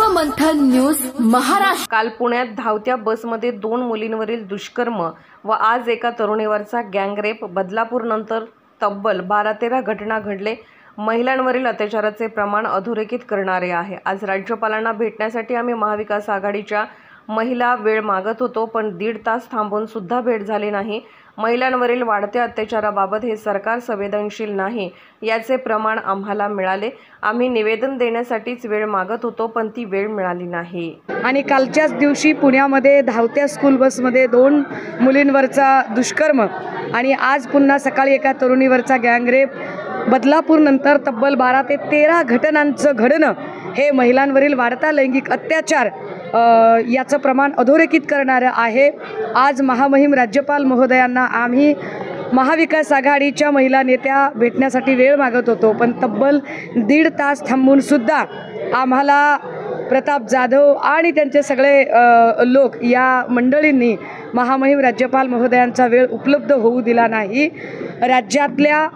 मंथन news Maharashtra. काल पुण्यात धावत्या बसमध्ये 2 मुलींवरील दुष्कर्म व आज एका तरुणीवरचा गँगरेप, बदलापूरनंतर तब्बल 12-13 घटना घडले। महिलांवरील अत्याचाराचे प्रमाण अधोरेखित करणारे आहे। आज राज्यपालांना भेटण्यासाठी आम्ही महाविकास आघाडीच्या महिला वेळ मागत होतो, पण 1.5 तास थांबून सुद्धा भेट झाली नाही। महिलांवरील वाढत्या अत्याचाराबाबत हे सरकार संवेदनशील नाही याचे प्रमाण आम्हाला मिळाले। आम्ही निवेदन देण्यासाठीच वेळ मागत होतो, पण ती वेळ मिळाली नाही। आणि कालच्याच दिवशी पुण्यामध्ये धावत्या स्कूल बसमध्ये 2 मुलींवरचा दुष्कर्म आणि आज पुन्हा सकाळी एका तरुणीवरचा गँगरेप, बदलापूर नंतर तब्बल 12 ते 13 घटनांचं घडणं हे महिलांवरील वाढता लैंगिक अत्याचार याचं प्रमाण अधोरेखित करणारं आहे। आज महामहिम राज्यपाल महोदयांना आम्ही महाविकास आघाडीच्या महिला नेत्या भेटण्यासाठी वेळ मागत होतो, पण तब्बल 1.5 तास थांबून सुद्धा आम्हाला प्रताप जाधव आणि त्यांचे सगळे लोक या मंडळींनी महामहिम राज्यपाल महोदयांचा वेळ उपलब्ध होऊ दिला नाही। राज्यातल्या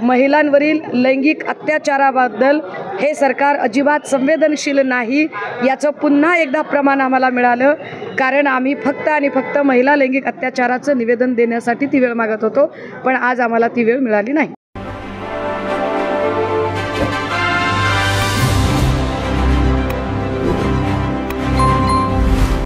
महिलांवरील लैंगिक अत्याचाराबद्दल हे सरकार अजिबात संवेदनशील नाही याचं पुन्हा एकदा प्रमाण आम्हाला मिळालं, कारण आम्ही फक्त आणि फक्त महिला लैंगिक अत्याचाराचं निवेदन देण्यासाठी ती वेळ मागत होतो, पण आज आम्हाला ती वेळ मिळाली नाही।